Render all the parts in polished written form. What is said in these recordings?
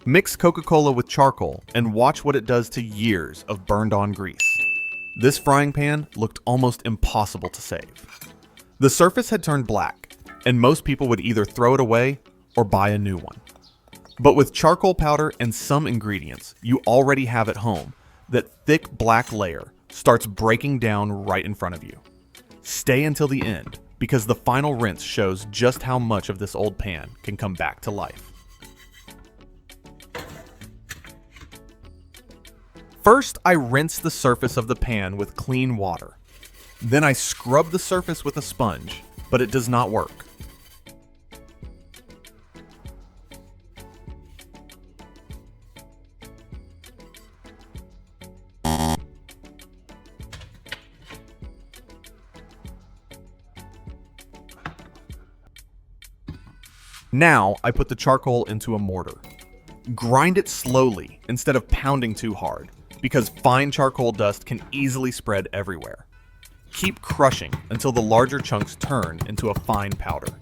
Mix Coca-Cola with charcoal and watch what it does to years of burned-on grease. This frying pan looked almost impossible to save. The surface had turned black, and most people would either throw it away or buy a new one. But with charcoal powder and some ingredients you already have at home, that thick black layer starts breaking down right in front of you. Stay until the end, because the final rinse shows just how much of this old pan can come back to life. First, I rinse the surface of the pan with clean water. Then I scrub the surface with a sponge, but it does not work. Now, I put the charcoal into a mortar. Grind it slowly instead of pounding too hard, because fine charcoal dust can easily spread everywhere. Keep crushing until the larger chunks turn into a fine powder.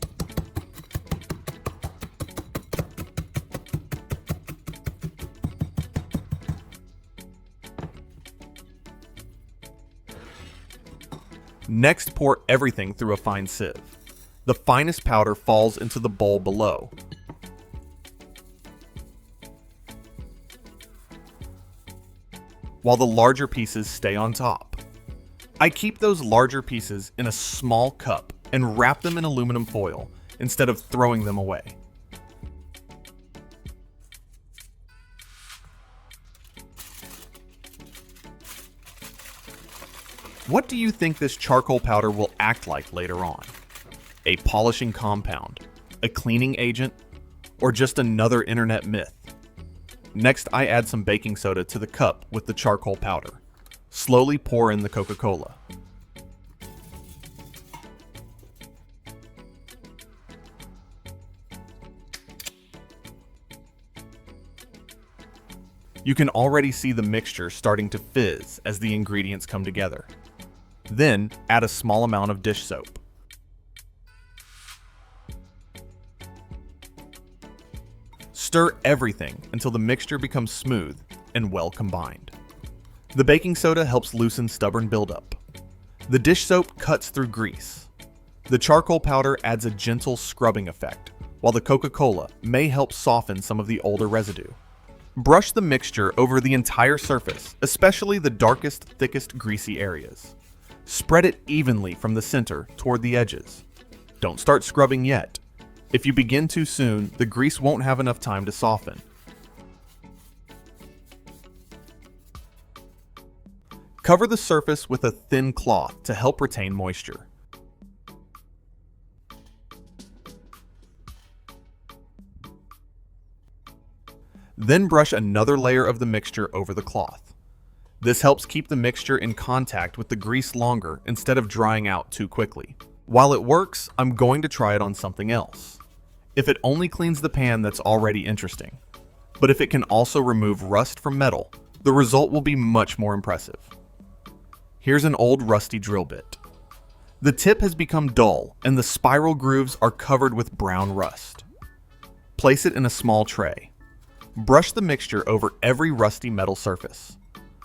Next, pour everything through a fine sieve. The finest powder falls into the bowl below. While the larger pieces stay on top. I keep those larger pieces in a small cup and wrap them in aluminum foil instead of throwing them away. What do you think this charcoal powder will act like later on? A polishing compound, a cleaning agent, or just another internet myth? Next, I add some baking soda to the cup with the charcoal powder. Slowly pour in the Coca-Cola. You can already see the mixture starting to fizz as the ingredients come together. Then, add a small amount of dish soap. Stir everything until the mixture becomes smooth and well combined. The baking soda helps loosen stubborn buildup. The dish soap cuts through grease. The charcoal powder adds a gentle scrubbing effect, while the Coca-Cola may help soften some of the older residue. Brush the mixture over the entire surface, especially the darkest, thickest, greasy areas. Spread it evenly from the center toward the edges. Don't start scrubbing yet. If you begin too soon, the grease won't have enough time to soften. Cover the surface with a thin cloth to help retain moisture. Then brush another layer of the mixture over the cloth. This helps keep the mixture in contact with the grease longer instead of drying out too quickly. While it works, I'm going to try it on something else. If it only cleans the pan, that's already interesting. But if it can also remove rust from metal, the result will be much more impressive. Here's an old rusty drill bit. The tip has become dull and the spiral grooves are covered with brown rust. Place it in a small tray. Brush the mixture over every rusty metal surface.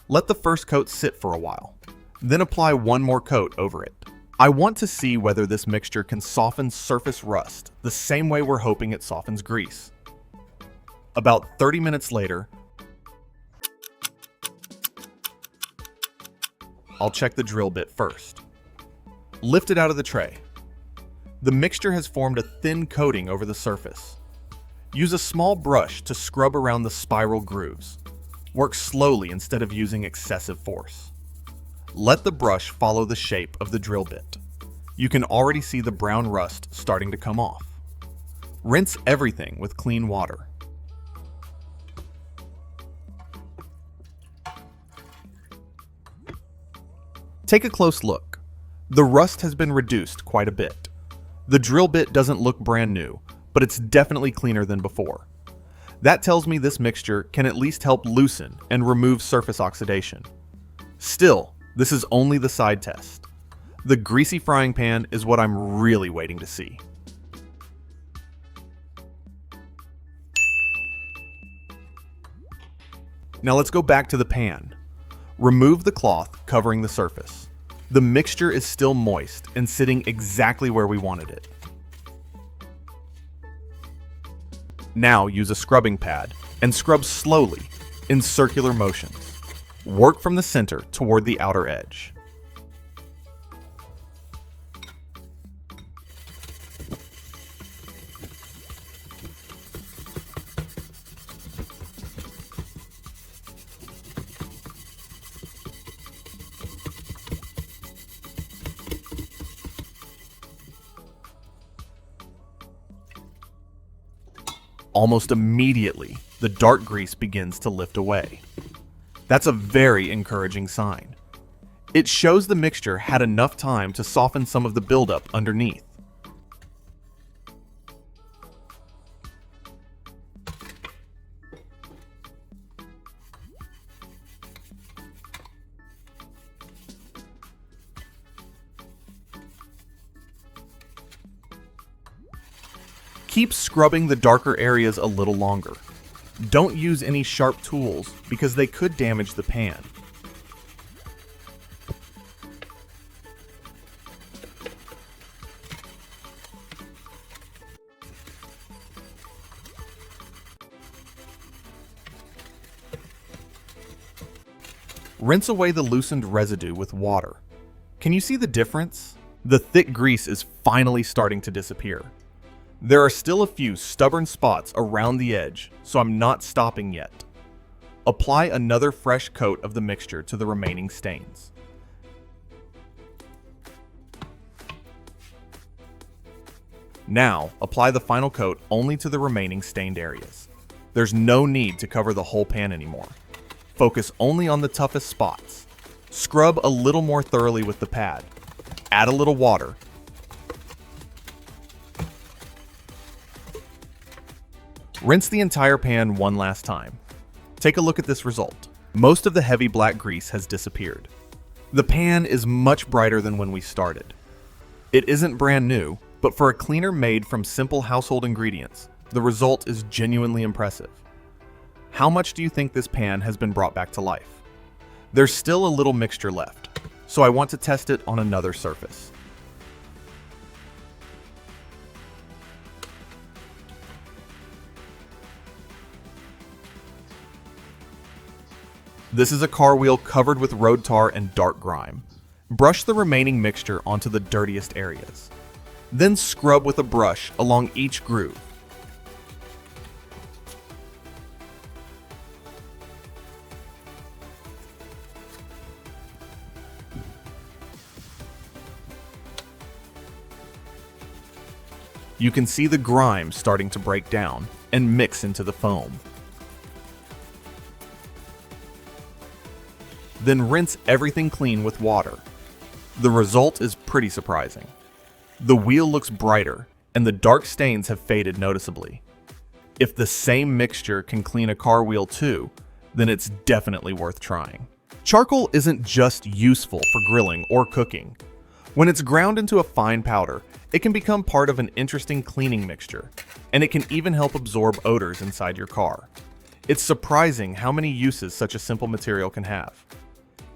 Let the first coat sit for a while. Then apply one more coat over it. I want to see whether this mixture can soften surface rust the same way we're hoping it softens grease. About 30 minutes later, I'll check the drill bit first. Lift it out of the tray. The mixture has formed a thin coating over the surface. Use a small brush to scrub around the spiral grooves. Work slowly instead of using excessive force. Let the brush follow the shape of the drill bit. You can already see the brown rust starting to come off. Rinse everything with clean water. Take a close look. The rust has been reduced quite a bit. The drill bit doesn't look brand new, but it's definitely cleaner than before. That tells me this mixture can at least help loosen and remove surface oxidation. Still, this is only the side test. The greasy frying pan is what I'm really waiting to see. Now let's go back to the pan. Remove the cloth covering the surface. The mixture is still moist and sitting exactly where we wanted it. Now use a scrubbing pad and scrub slowly in circular motions. Work from the center toward the outer edge. Almost immediately, the dark grease begins to lift away. That's a very encouraging sign. It shows the mixture had enough time to soften some of the buildup underneath. Keep scrubbing the darker areas a little longer. Don't use any sharp tools because they could damage the pan. Rinse away the loosened residue with water. Can you see the difference? The thick grease is finally starting to disappear. There are still a few stubborn spots around the edge, so I'm not stopping yet. Apply another fresh coat of the mixture to the remaining stains. Now, apply the final coat only to the remaining stained areas. There's no need to cover the whole pan anymore. Focus only on the toughest spots. Scrub a little more thoroughly with the pad. Add a little water. Rinse the entire pan one last time. Take a look at this result. Most of the heavy black grease has disappeared. The pan is much brighter than when we started. It isn't brand new, but for a cleaner made from simple household ingredients, the result is genuinely impressive. How much do you think this pan has been brought back to life? There's still a little mixture left, so I want to test it on another surface. This is a car wheel covered with road tar and dark grime. Brush the remaining mixture onto the dirtiest areas. Then scrub with a brush along each groove. You can see the grime starting to break down and mix into the foam. Then rinse everything clean with water. The result is pretty surprising. The wheel looks brighter, and the dark stains have faded noticeably. If the same mixture can clean a car wheel too, then it's definitely worth trying. Charcoal isn't just useful for grilling or cooking. When it's ground into a fine powder, it can become part of an interesting cleaning mixture, and it can even help absorb odors inside your car. It's surprising how many uses such a simple material can have.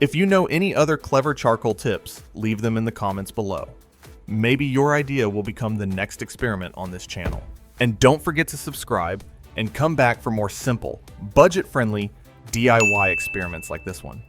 If you know any other clever charcoal tips, leave them in the comments below. Maybe your idea will become the next experiment on this channel. And don't forget to subscribe and come back for more simple, budget-friendly DIY experiments like this one.